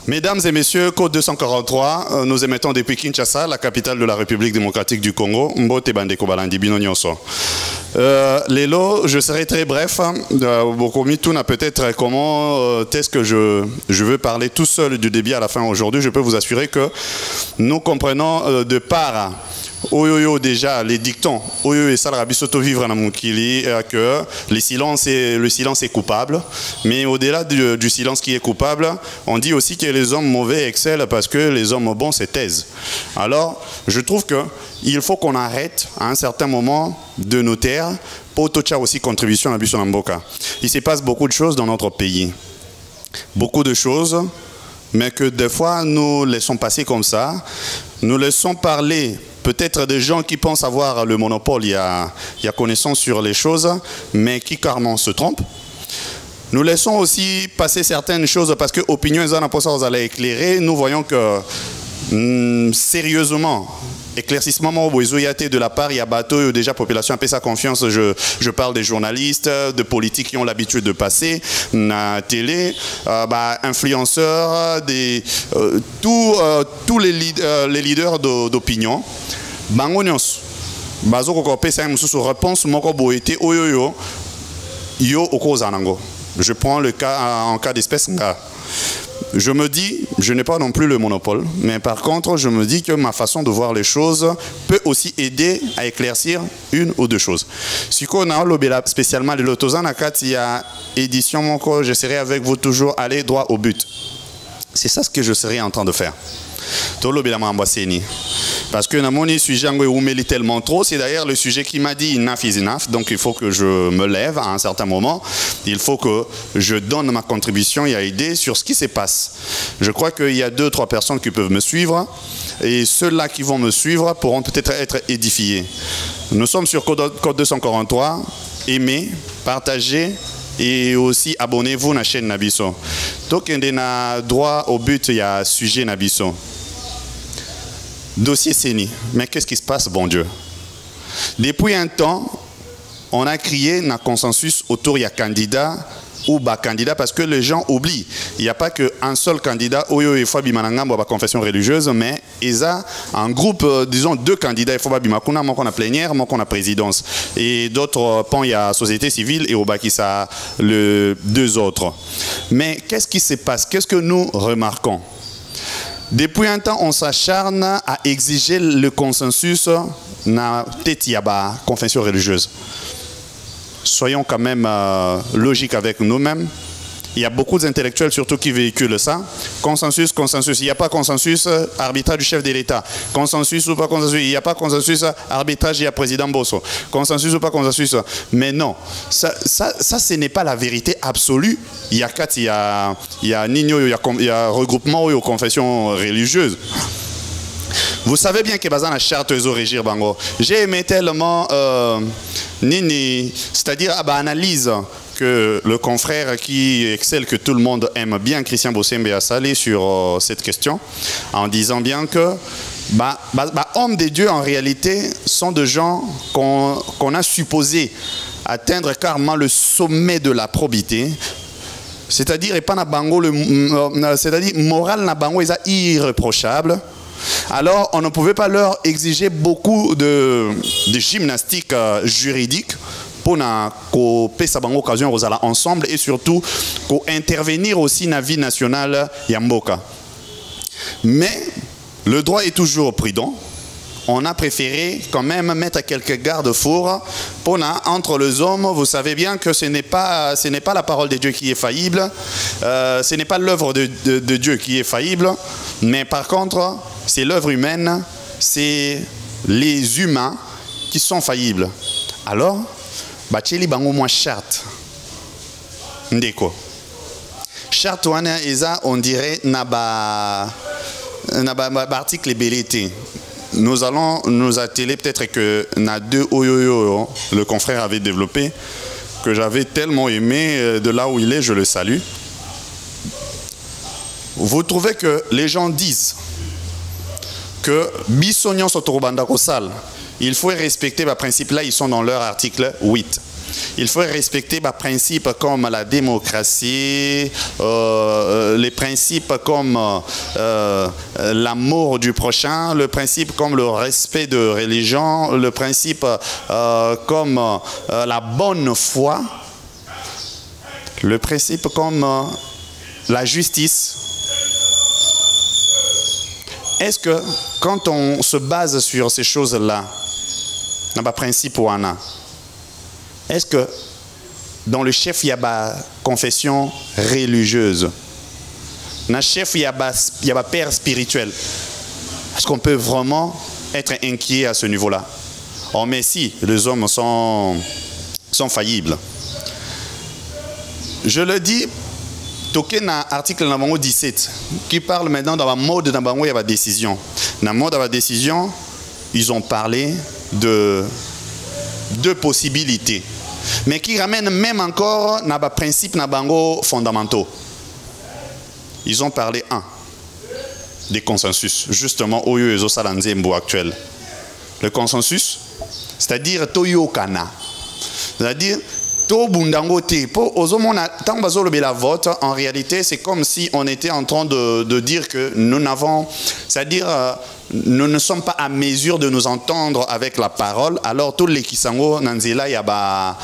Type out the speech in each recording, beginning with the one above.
Mesdames et messieurs, Code 243, nous émettons depuis Kinshasa, la capitale de la République démocratique du Congo. Mbote Bandeko Balandi Bino Nyonso. Lélo, je serai très bref. Bokomi Touna peut-être comment est-ce que je veux parler tout seul du début à la fin aujourd'hui. Je peux vous assurer que nous comprenons de part Oyoyo déjà les dictons Oyoyo et Salarabi Soto vivre na Mukili que le silence est coupable, mais au-delà du silence qui est coupable, on dit aussi que les hommes mauvais excellent parce que les hommes bons se taisent. Alors je trouve que il faut qu'on arrête à un certain moment de nous taire pour toucher aussi contribution à Bisson Mboka. Il se passe beaucoup de choses dans notre pays, beaucoup de choses, mais que des fois nous laissons passer comme ça, nous laissons parler peut-être des gens qui pensent avoir le monopole, il y a connaissance sur les choses, mais qui carrément se trompent. Nous laissons aussi passer certaines choses parce que opinion vous allez éclairer. Nous voyons que sérieusement, éclaircissement de la part, il y a bateau, déjà population a fait sa confiance. Je parle des journalistes, de politiques qui ont l'habitude de passer, la télé, influenceurs, tous les leaders d'opinion. Bangonios, bazo kokopé ça une réponse moko boité oyoyo yo okozanango. Je prends le cas en cas d'espèce. Je me dis, je n'ai pas non plus le monopole, mais par contre, je me dis que ma façon de voir les choses peut aussi aider à éclaircir une ou deux choses. Si on a l'obéla spécialement de l'autozan, il y a édition moko, je serai avec vous toujours aller droit au but. C'est ça ce que je serai en train de faire. Parce que Namoni sujet tellement trop, c'est d'ailleurs le sujet qui m'a dit enough is enough, donc il faut que je me lève à un certain moment, il faut que je donne ma contribution et aider sur ce qui se passe. Je crois qu'il y a 2-3 personnes qui peuvent me suivre et ceux-là qui vont me suivre pourront peut-être être édifiés. Nous sommes sur Code 243, aimez, partagez et aussi abonnez-vous à la chaîne Nabiso. Donc il y a droit au but, il y a sujet Nabiso. Dossier CENI. Mais qu'est-ce qui se passe, bon Dieu? Depuis un temps, on a créé un consensus autour de candidat ou bas candidat parce que les gens oublient. Il n'y a pas qu'un seul candidat, il faut la confession religieuse, mais il y a un groupe, disons 2 candidats, il faut bimakuna, moi qu'on a plénière, moi qu'on a présidence. Et d'autres pans, il y a société civile et au bas qui ça les 2 autres. Mais qu'est-ce qui se passe? Qu'est-ce que nous remarquons? Depuis un temps, on s'acharne à exiger le consensus na Tetiaba, confession religieuse. Soyons quand même logiques avec nous-mêmes. Il y a beaucoup d'intellectuels surtout qui véhiculent ça. Consensus, consensus. Il n'y a pas consensus, arbitrage du chef de l'État. Consensus ou pas consensus. Il n'y a pas consensus, arbitrage, il y a président Bosso. Consensus ou pas consensus. Mais non, ça ce n'est pas la vérité absolue. Il y a 4, il y a Nino, il y a regroupement aux confessions religieuses. Vous savez bien que bazan la charte aux régir bango. J'ai aimé tellement Nini, c'est-à-dire analyse que le confrère qui excelle, que tout le monde aime bien, Christian Bossembe a salé sur cette question, en disant bien que hommes des dieux en réalité sont des gens qu'on a supposé atteindre carrément le sommet de la probité. C'est-à-dire moral na bango est irréprochable. Alors on ne pouvait pas leur exiger beaucoup de gymnastique juridique pour qu'on occasion ensemble et surtout pour intervenir aussi dans la vie nationale Yamboka. Mais le droit est toujours prudent. On a préféré quand même mettre quelques garde-fous entre les hommes. Vous savez bien que ce n'est pas la parole de Dieu qui est faillible, ce n'est pas l'œuvre de Dieu qui est faillible, mais par contre, c'est l'œuvre humaine, c'est les humains qui sont faillibles. Alors, Bacheli bango moi charte. Ndeko. Charte wana eza on dirait naba article belleté. Nous allons nous atteler peut-être que na 2 oyoyo le confrère avait développé que j'avais tellement aimé de là où il est, je le salue. Vous trouvez que les gens disent que bisognon sotorobanda kosal. Il faut respecter le principe là, ils sont dans leur article 8. Il faut respecter les principes comme la démocratie, les principes comme l'amour du prochain, le principe comme le respect de religion, le principe comme la bonne foi, le principe comme la justice. Est-ce que quand on se base sur ces choses-là, dans le principe est-ce que dans le chef il y a une confession religieuse, dans le chef il y a un père spirituel, est-ce qu'on peut vraiment être inquiet à ce niveau-là? Oh mais si, les hommes sont faillibles. Je le dis, toqué dans l'article 17 qui parle maintenant dans le mode dans il y a la décision. Dans le mode de la décision, ils ont parlé de deux possibilités, mais qui ramènent même encore dans les principes fondamentaux. Ils ont parlé des consensus, justement au lieu de Salanzembo actuel. Le consensus, c'est-à-dire Toyokana, c'est-à-dire vote, en réalité, c'est comme si on était en train de dire que nous n'avons, c'est-à-dire nous ne sommes pas à mesure de nous entendre avec la parole. Alors tous les kisango nanzela yaba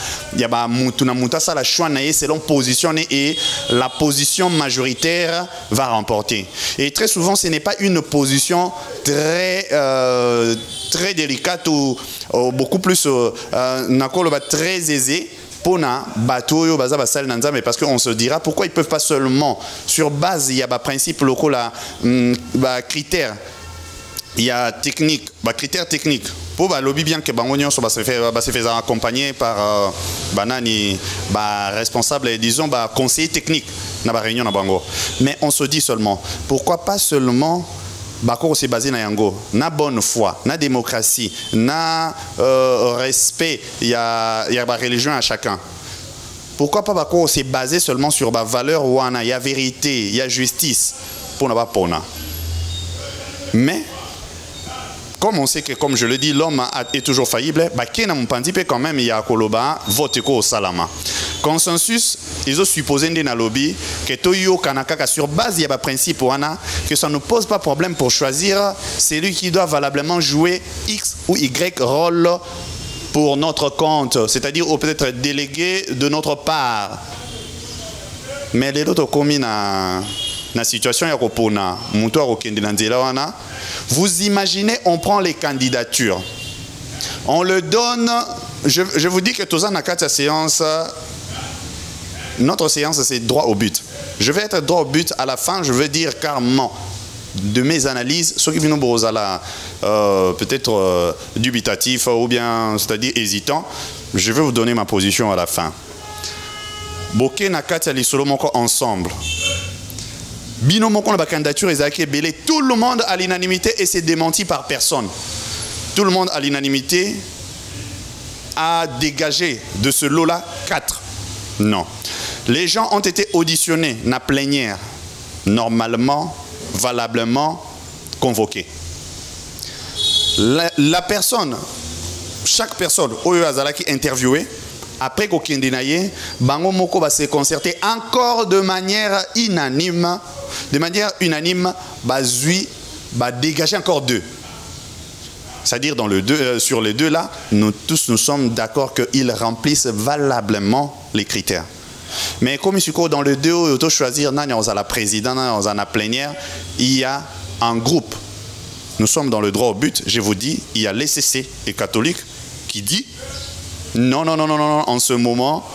mutuna mutasa la choix nae selon position et la position majoritaire va remporter. Et très souvent, ce n'est pas une position très délicate ou beaucoup plus très aisée. Parce qu'on se dira pourquoi ils ne peuvent pas seulement sur base il y a des principes locaux là, critères, il y a technique, critères techniques pour lobby bien que bangonio va se faire accompagner par banani responsable disons conseiller technique dans la réunion na bango. Mais on se dit seulement pourquoi pas seulement Bako c'est basé na yango, na bonne foi, na démocratie, na respect, il y a la religion à chacun. Pourquoi pas Bako c'est basé seulement sur la valeur où il y a vérité, il y a justice pour ne pas pona. Mais comme on sait que, comme je le dis, l'homme est toujours faillible, quand même il y a Koloba, vote au Salama. Consensus, ils ont supposé dans le lobby que Toyo Kanaka sur base il y a un principe que ça ne pose pas problème pour choisir celui qui doit valablement jouer X ou Y rôle pour notre compte, c'est-à-dire ou peut-être délégué de notre part. Mais les autres commis dans la situation ya kopona muto akokende na nzela wana. Vous imaginez, on prend les candidatures, on le donne. Je vous dis que tous en a séance. Notre séance c'est droit au but. Je vais être droit au but à la fin. Je veux dire carrément de mes analyses, ceux qui viennent peut-être dubitatif ou bien c'est-à-dire hésitant. Je vais vous donner ma position à la fin. Boké nakati ali solomoko ensemble. Binomoko la candidature est belé. Tout le monde à l'unanimité et c'est démenti par personne. Tout le monde à l'unanimité a dégagé de ce lot-là 4. Non. Les gens ont été auditionnés dans la plénière, normalement, valablement convoqués. La personne, chaque personne, qui est interviewée, après qu'Okindinaye, Bango Moko va se concerter encore de manière unanime. De manière unanime, Bazui va dégager encore 2. C'est-à-dire sur les 2 là, nous tous nous sommes d'accord qu'ils remplissent valablement les critères. Mais comme dans le 2, il faut choisir dans la présidente, dans la plénière, il y a un groupe. Nous sommes dans le droit au but. Je vous dis, il y a l'ECC, les catholiques, qui dit non, en ce moment,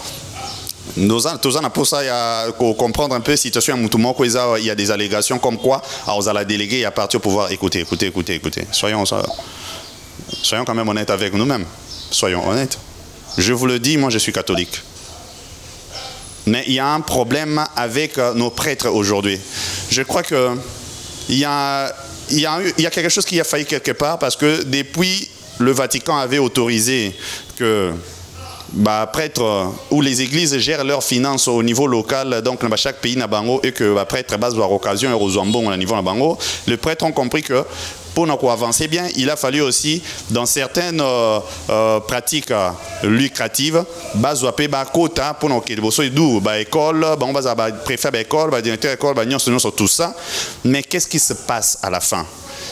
nous avons pour ça comprendre un peu la situation. Il y a des allégations comme quoi, aux la déléguée, il y a parti au pouvoir. Écoutez. Soyons quand même honnêtes avec nous-mêmes. Soyons honnêtes. Je vous le dis, moi je suis catholique. Mais il y a un problème avec nos prêtres aujourd'hui. Je crois que il y a quelque chose qui a failli quelque part parce que depuis le Vatican avait autorisé que prêtres ou les églises gèrent leurs finances au niveau local, donc dans chaque pays na bango et que prêtre base à occasion et aux ambons au niveau na bango, les prêtres ont compris que pour nous avancer bien, il a fallu aussi, dans certaines pratiques lucratives, bazoapé ba quota pour nous que d'où ba école, on va préfère ba école, ba directeur école, ba nion sur tout ça. Mais qu'est-ce qui se passe à la fin?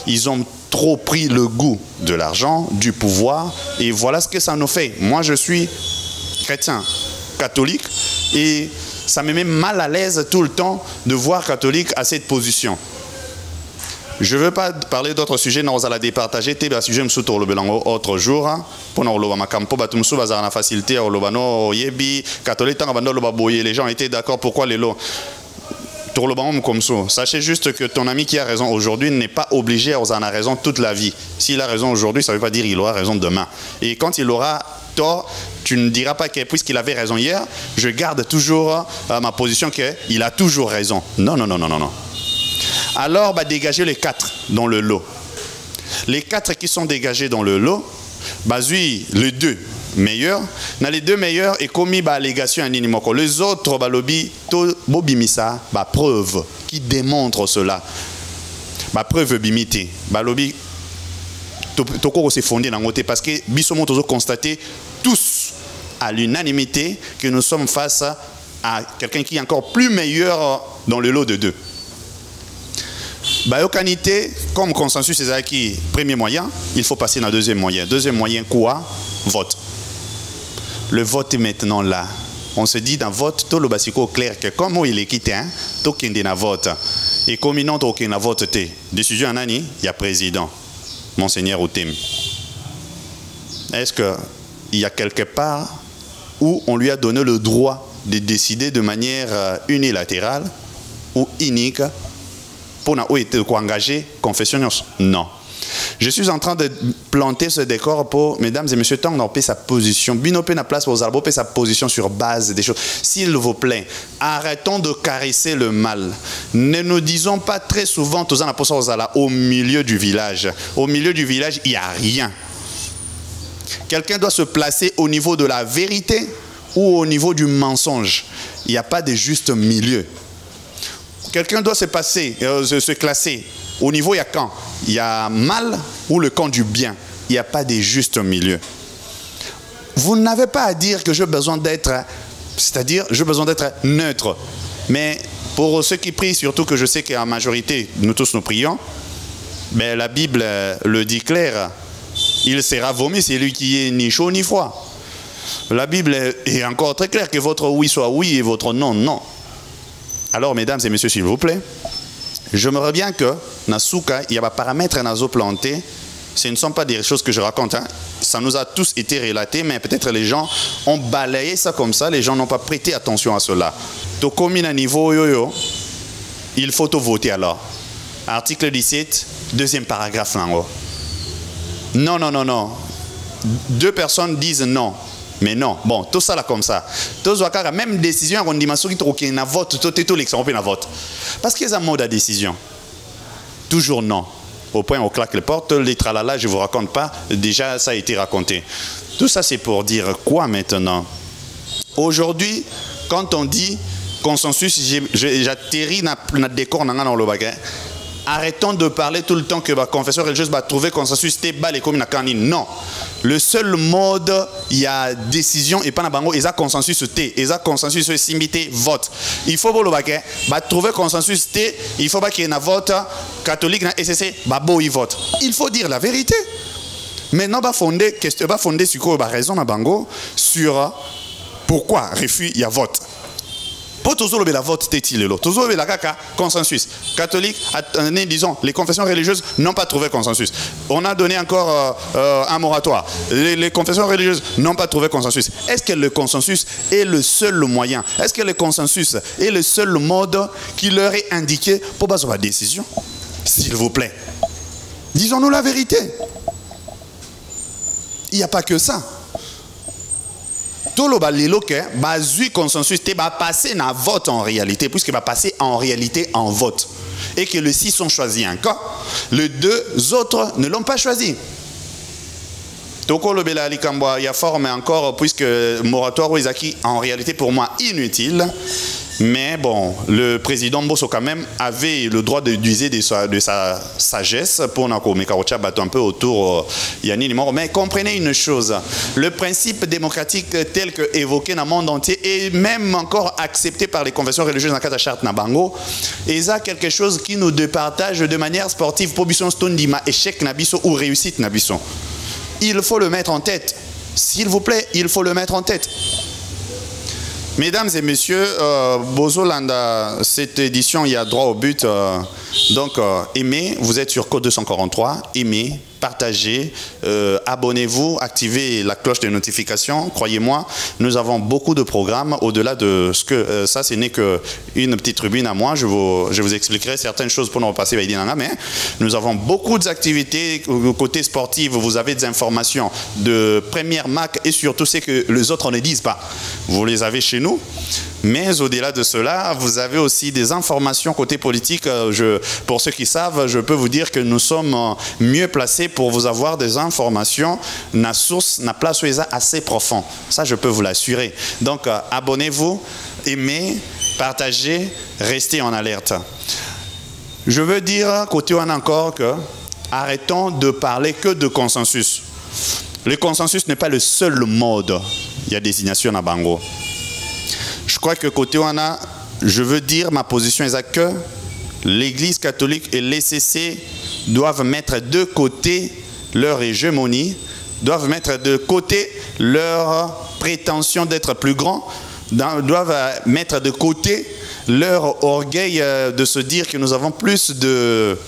Ils ont trop pris le goût de l'argent, du pouvoir, et voilà ce que ça nous fait. Moi, je suis chrétien, catholique, et ça me met mal à l'aise tout le temps de voir catholique à cette position. Je ne veux pas parler d'autres sujets, nous allons départager des sujets autre jour. Pour nous, la facilité, les gens étaient d'accord. Pourquoi les lots? Comme ça. Sachez juste que ton ami qui a raison aujourd'hui n'est pas obligé à avoir raison toute la vie. S'il a raison aujourd'hui, ça ne veut pas dire qu'il aura raison demain. Et quand il aura tort, tu ne diras pas que puisqu'il avait raison hier, je garde toujours ma position qu'il a toujours raison. Non, non, non, non, non, non. Alors, bah, dégagez les 4 dans le lot. Les 4 qui sont dégagés dans le lot, bah, les 2 meilleurs. Dans les 2 meilleurs, et commis bah, allégation à Ninimoko. Les autres, bah, lobby, to bobimisa, bah, preuve qui démontre cela. Bah, preuve bimité. Bah, lobby, toko s'est fondé dans côté parce que bisomon toujours constaté tous à l'unanimité que nous sommes face à quelqu'un qui est encore plus meilleur dans le lot de 2. Bayokanité, comme consensus c'est acquis, premier moyen, il faut passer dans le deuxième moyen. Deuxième moyen, quoi? Vote. Le vote est maintenant là. On se dit dans le vote, tout le basico clair que comme il est quitté, tout qui est dans le vote. Et comme il n'y a aucun vote, décision en année, il y a président, Monseigneur Outem. Est-ce qu'il y a quelque part où on lui a donné le droit de décider de manière unilatérale ou unique pour engager confession? Non. Je suis en train de planter ce décor pour, mesdames et messieurs, tant qu'on paie sa position, binopé na place pour Zalbo, paie sa position sur base des choses. S'il vous plaît, arrêtons de caresser le mal. Ne nous disons pas très souvent, tous en apportant au milieu du village. Au milieu du village, il n'y a rien. Quelqu'un doit se placer au niveau de la vérité ou au niveau du mensonge. Il n'y a pas de juste milieu. Quelqu'un doit se classer. Au niveau, il y a quand? Il y a mal ou le camp du bien. Il n'y a pas de juste milieu. Vous n'avez pas à dire que j'ai besoin d'être, c'est-à-dire, j'ai besoin d'être neutre. Mais pour ceux qui prient, surtout que je sais qu'en majorité, nous tous nous prions, mais la Bible le dit clair, il sera vomi, c'est lui qui est ni chaud ni froid. La Bible est encore très claire que votre oui soit oui et votre non, non. Alors, mesdames et messieurs, s'il vous plaît, j'aimerais bien que, dans Souka, il y a des paramètres dans les plantés. Ce ne sont pas des choses que je raconte. Hein. Ça nous a tous été relaté, mais peut-être les gens ont balayé ça comme ça. Les gens n'ont pas prêté attention à cela. To commune à niveau yo-yo, il faut te voter alors. Article 17, deuxième paragraphe là. Non, non, non, non. 2 personnes disent non. Mais non, bon, tout ça là comme ça. Tout ça, la même décision, on dit qu'il y a un vote, tout l'exemple un vote. Parce qu'il y a un mode de décision. Toujours non. Au point où on claque les portes, les tralala, je ne vous raconte pas, déjà ça a été raconté. Tout ça c'est pour dire quoi maintenant? Aujourd'hui, quand on dit consensus, j'atterris dans le décor dans le bagage. Arrêtons de parler tout le temps que la confession religieuse va trouver consensus, non. Le seul mode, il y a décision et pas na bango, il y a consensus, il y a consensus, simité, vote. Il faut trouver consensus, il faut qu'il y ait un vote catholique, et c'est il vote. Il faut dire la vérité. Maintenant, va fonder sur quoi raison na bango sur pourquoi refus il y a vote. Pour toujours le vote t'est-il toujours le consensus catholique, disons les confessions religieuses n'ont pas trouvé consensus. On a donné encore un moratoire. Les confessions religieuses n'ont pas trouvé consensus. Est-ce que le consensus est le seul moyen? Est-ce que le consensus est le seul mode qui leur est indiqué pour baser la décision? S'il vous plaît, disons-nous la vérité. Il n'y a pas que ça. Tout le consensus va passer dans vote en réalité, puisqu'il va passer en réalité en vote. Et que les 6 ont choisi un cas, les 2 autres ne l'ont pas choisi. Toko le Bela Alikamba, il y a forme encore, puisque moratoire ou Isaki, en réalité pour moi inutile. Mais bon, le président Mbosso quand même avait le droit d'user de sa sagesse pour un peu autour Yanni Limoro. Mais comprenez une chose, le principe démocratique tel que évoqué dans le monde entier et même encore accepté par les conventions religieuses dans la charte Nabango, et ça quelque chose qui nous départage de manière sportive pour Bisson Stondima, échec Nabiso ou réussite Nabiso. Il faut le mettre en tête. S'il vous plaît, il faut le mettre en tête. Mesdames et messieurs, Bozolanda, cette édition, il y a droit au but. Donc, aimez, vous êtes sur Code 243, aimez, partagez, abonnez-vous, activez la cloche de notification. Croyez-moi, nous avons beaucoup de programmes au-delà de ce que ça, ce n'est qu'une petite tribune à moi. Je vous expliquerai certaines choses pour nous repasser. Mais nous avons beaucoup d'activités côté sportif. Vous avez des informations de première marque et surtout c'est que les autres ne disent pas. Vous les avez chez nous. Mais au-delà de cela, vous avez aussi des informations côté politique. Pour ceux qui savent, je peux vous dire que nous sommes mieux placés pour vous avoir des informations, na source, na place assez profond. Ça, je peux vous l'assurer. Donc, abonnez-vous, aimez, partagez, restez en alerte. Je veux dire, côté on encore, que arrêtons de parler que de consensus. Le consensus n'est pas le seul mode. Il y a désignation à Bango. Je crois que côté Wana, je veux dire, ma position est que l'Église catholique et l'ECC doivent mettre de côté leur hégémonie, doivent mettre de côté leur prétention d'être plus grands, doivent mettre de côté leur orgueil de se dire que nous avons plus de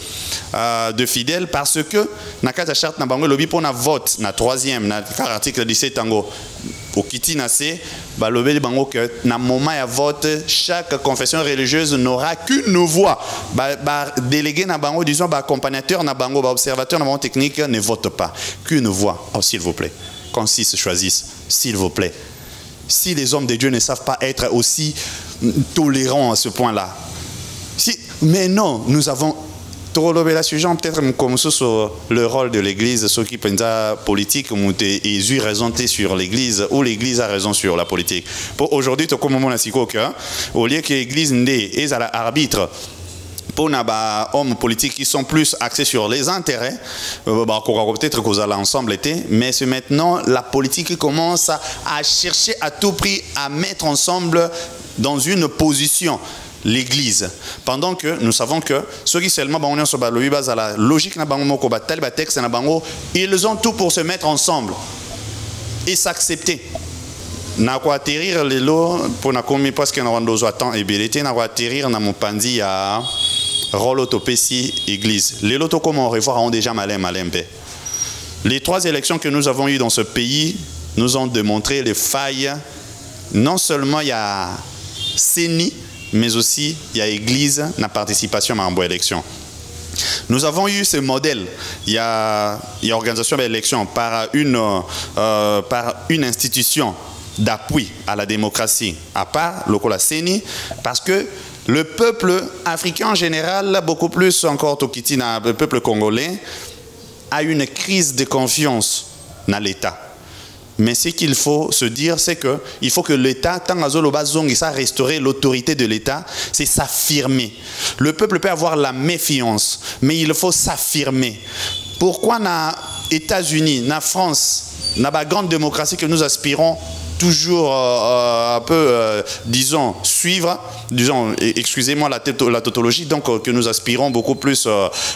fidèles parce que dans la charte Nabango lobby pour un vote na troisième na article 17 tango au kiti nase ba lobby bango que na moment ya vote chaque confession religieuse n'aura qu'une voix ba délégué na bango disons ba accompagnateur na bango ba observateur na bango technique ne vote pas qu'une voix. Oh, s'il vous plaît, qu'on se choisisse, s'il vous plaît. Si les hommes de Dieu ne savent pas être aussi tolérants à ce point-là. Mais non, nous avons trop lobé la sujet, peut-être comme ça sur le rôle de l'Église, ceux qui pensent politique, et j'ai raison sur l'Église, ou l'Église a raison sur la politique. Pour aujourd'hui, tu as comme moment au lieu que l'Église n'est pas l'arbitre, pour les hommes politiques qui sont plus axés sur les intérêts, peut-être que vous allez ensemble été, mais c'est maintenant la politique qui commence à chercher à tout prix à mettre ensemble dans une position l'Église. Pendant que nous savons que ceux qui seulement ont sur la logique, ils ont tout pour se mettre ensemble et s'accepter. Na ko atterrir lelo pour na komi parce que na wandozo attend et bilité na ko atterrir na mopandi ya rôle autopécie église. Les lotos comme on revoit ont déjà malin malembe. Les trois élections que nous avons eues dans ce pays nous ont démontré les failles. Non seulement il y a CENI, mais aussi il y a église na participation à une élection. Nous avons eu ce modèle. Il y a organisation de l'élection par une institution d'appui à la démocratie, à part le CENI, parce que le peuple africain en général, beaucoup plus encore Tokitina, le peuple congolais, a une crise de confiance dans l'État. Mais ce qu'il faut se dire, c'est qu'il faut que l'État, tant à restaurer l'autorité de l'État, c'est s'affirmer. Le peuple peut avoir la méfiance, mais il faut s'affirmer. Pourquoi dans les États-Unis, dans la France, dans la grande démocratie que nous aspirons, toujours un peu, disons, suivre, disons, excusez-moi la tautologie, donc que nous aspirons beaucoup plus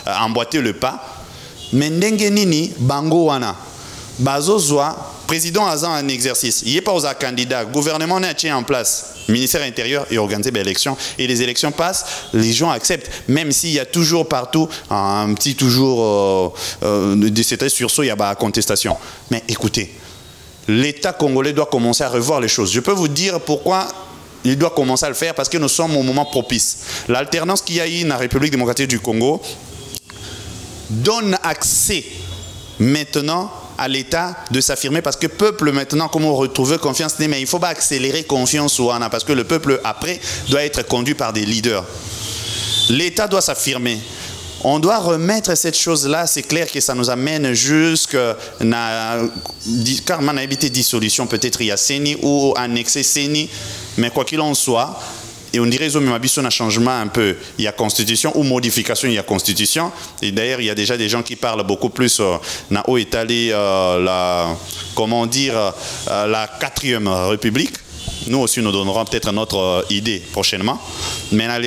à emboîter le pas. Mais Ndengenini, Bango Wana, Bazozwa, président a un exercice, il n'est pas aux candidats, gouvernement n'est pas en place, ministère intérieur et organisé l'élection, et les élections passent, les gens acceptent, même s'il y a toujours partout un petit toujours de cet sursaut, il y a la contestation. Mais écoutez, l'État congolais doit commencer à revoir les choses. Je peux vous dire pourquoi il doit commencer à le faire, parce que nous sommes au moment propice. L'alternance qu'il y a eu dans la République démocratique du Congo donne accès maintenant à l'État de s'affirmer, parce que le peuple maintenant, comment retrouver confiance, mais il ne faut pas accélérer confiance ou Anna, parce que le peuple après doit être conduit par des leaders. L'État doit s'affirmer. On doit remettre cette chose-là, c'est clair que ça nous amène jusqu'à car on a évité dissolution, peut-être il y a CENI ou annexé CENI, mais quoi qu'il en soit, et on dirait qu'ils ont un changement un peu. Il y a constitution ou modification, il y a constitution. Et d'ailleurs, il y a déjà des gens qui parlent beaucoup plus dans où est allée la 4e République. Nous aussi, nous donnerons peut-être notre idée prochainement. Mais là,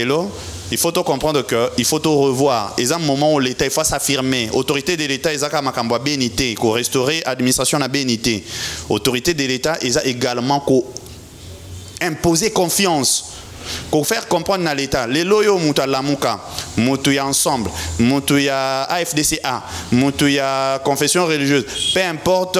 il faut comprendre qu'il faut tout revoir. Il y a un moment où l'État faut s'affirmer. Autorité de l'État, il y a bénité, qu'on restaurer l'administration à bénité. Autorité de l'État, il y a également qu'on imposer confiance. Qu'on faire comprendre à l'État. Les loyaux mouta lamuka, moutuya ensemble, moutuya AFDCA, moutuya confession religieuse. Peu importe,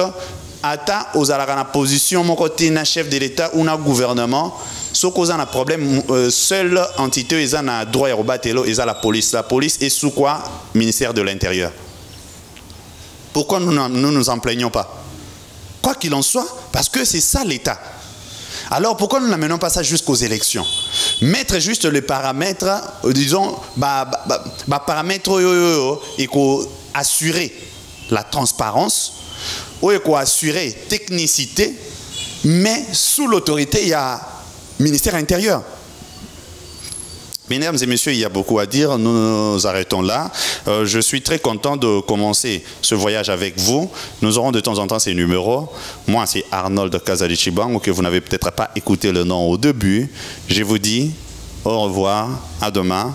ata aux la position mon côté na chef de l'État ou na gouvernement. Ce qui a un problème, seule entité ils ont droit à rebattre, ils ont la police. La police est sous quoi? Ministère de l'Intérieur. Pourquoi nous ne nous en plaignons pas? Quoi qu'il en soit, parce que c'est ça l'État. Alors pourquoi nous n'amenons pas ça jusqu'aux élections? Mettre juste les paramètres, disons, paramètres et assurer la transparence, ou assurer technicité, mais sous l'autorité, il y a ministère intérieur. Mesdames et messieurs, il y a beaucoup à dire. Nous nous arrêtons là. Je suis très content de commencer ce voyage avec vous. Nous aurons de temps en temps ces numéros. Moi, c'est Arnold Kazalichibango, que vous n'avez peut-être pas écouté le nom au début. Je vous dis au revoir, à demain.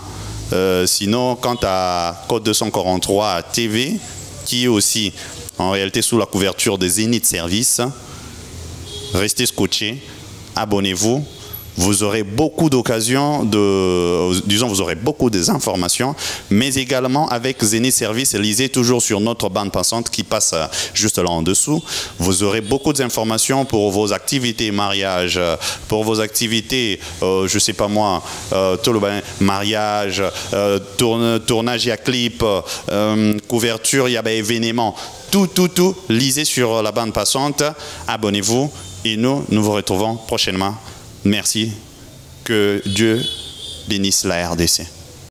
Sinon, quant à Code 243 TV, qui est aussi en réalité sous la couverture des Zénith Service, restez scotchés, abonnez-vous. Vous aurez beaucoup d'occasions disons, vous aurez beaucoup d'informations, mais également avec Zénith Service, lisez toujours sur notre bande passante qui passe juste là en dessous. Vous aurez beaucoup d'informations pour vos activités mariage, pour vos activités, je sais pas moi, tout le mariage, tournage, il y a clip, couverture, il y a événements, tout, lisez sur la bande passante, abonnez-vous et nous vous retrouvons prochainement. Merci. Que Dieu bénisse la RDC.